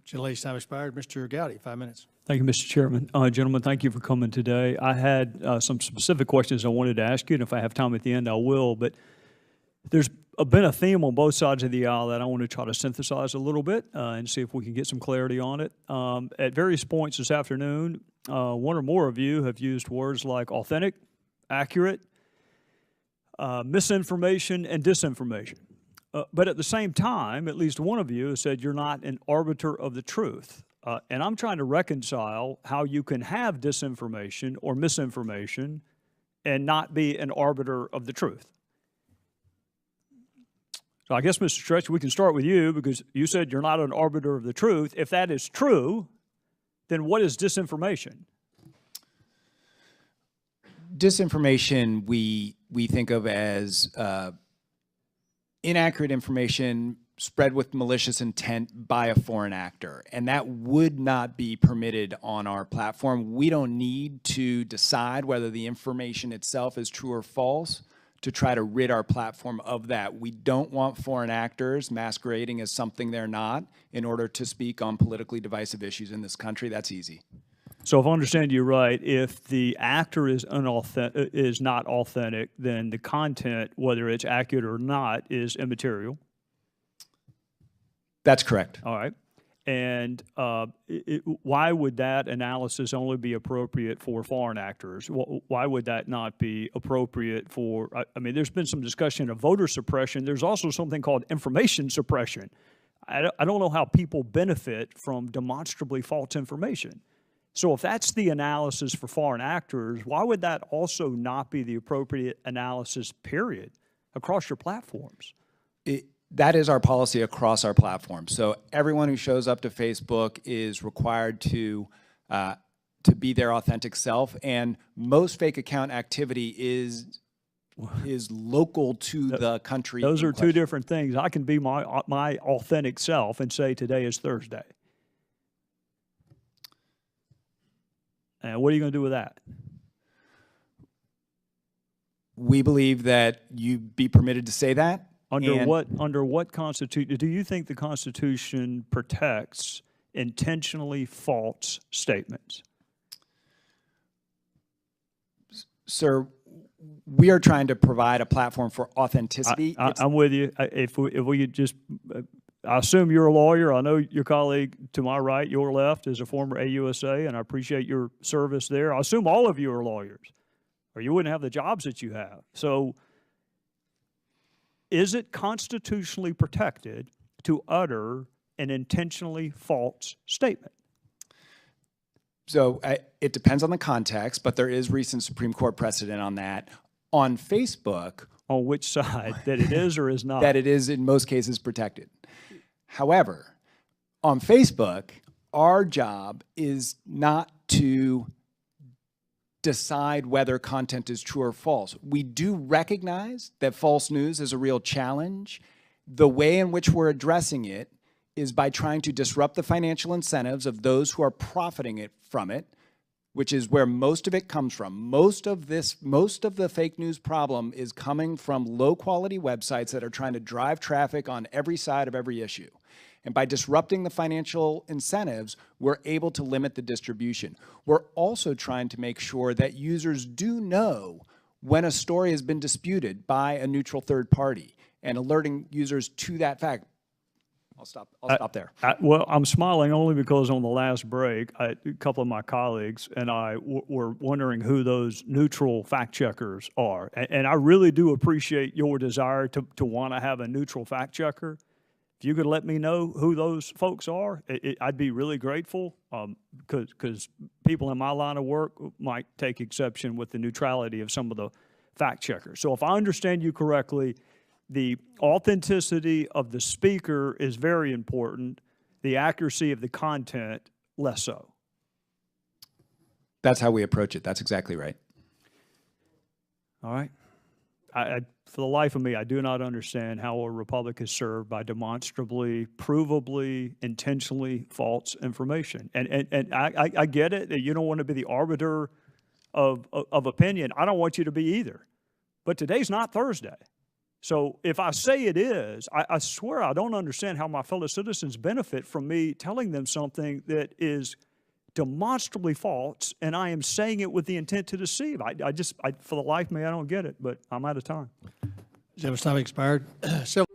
Gentleman's time expired. Mr. Gowdy, 5 minutes. Thank you, Mr. Chairman. Gentlemen, thank you for coming today. I had some specific questions I wanted to ask you, and if I have time at the end, I will. But there's been a theme on both sides of the aisle that I want to try to synthesize a little bit and see if we can get some clarity on it. At various points this afternoon, one or more of you have used words like authentic, accurate, misinformation, and disinformation. But at the same time, at least one of you has said you're not an arbiter of the truth. And I'm trying to reconcile how you can have disinformation or misinformation and not be an arbiter of the truth. So I guess, Mr. Stretch, we can start with you because you said you're not an arbiter of the truth. If that is true, then what is disinformation? Disinformation we think of as inaccurate information spread with malicious intent by a foreign actor, and that would not be permitted on our platform. We don't need to decide whether the information itself is true or false to try to rid our platform of that. We don't want foreign actors masquerading as something they're not in order to speak on politically divisive issues in this country. That's easy. So if I understand you right, if the actor is not authentic, then the content, whether it's accurate or not, is immaterial. That's correct. All right. And why would that analysis only be appropriate for foreign actors? Why would that not be appropriate for, I mean, there's been some discussion of voter suppression. There's also something called information suppression. I don't know how people benefit from demonstrably false information. So if that's the analysis for foreign actors, why would that also not be the appropriate analysis, period, across your platforms? That is our policy across our platform. So everyone who shows up to Facebook is required to be their authentic self, and most fake account activity is local to the country. Those are two different things. I can be my authentic self and say today is Thursday. And what are you going to do with that? We believe that you be permitted to say that. Under what Constitution? Do you think the Constitution protects intentionally false statements? Sir, we are trying to provide a platform for authenticity. I'm with you. If we could just, I assume you're a lawyer. I know your colleague to my right, your left, is a former AUSA, and I appreciate your service there. I assume all of you are lawyers, or you wouldn't have the jobs that you have. So is it constitutionally protected to utter an intentionally false statement? So it depends on the context, but there is recent Supreme Court precedent on that. On Facebook. On which side? That it is or is not? That it is in most cases protected. However, on Facebook, our job is not to decide whether content is true or false. We do recognize that false news is a real challenge. The way in which we're addressing it is by trying to disrupt the financial incentives of those who are profiting from it, which is where most of it comes from. Most of the fake news problem is coming from low-quality websites that are trying to drive traffic on every side of every issue. And by disrupting the financial incentives, we're able to limit the distribution. We're also trying to make sure that users do know when a story has been disputed by a neutral third party and alerting users to that fact. I'll stop there. Well, I'm smiling only because on the last break, a couple of my colleagues and I were wondering who those neutral fact checkers are. And I really do appreciate your desire to want to have a neutral fact checker. If you could let me know who those folks are, I'd be really grateful because people in my line of work might take exception with the neutrality of some of the fact checkers. So if I understand you correctly, the authenticity of the speaker is very important. The accuracy of the content, less so. That's how we approach it. That's exactly right. All right. For the life of me, I do not understand how a republic is served by demonstrably, provably, intentionally false information. And I get it that you don't want to be the arbiter of opinion. I don't want you to be either. But today's not Thursday. So if I say it is, I swear I don't understand how my fellow citizens benefit from me telling them something that is demonstrably false, and I am saying it with the intent to deceive. For the life of me, I don't get it, but I'm out of time. Gentleman's time expired. Civil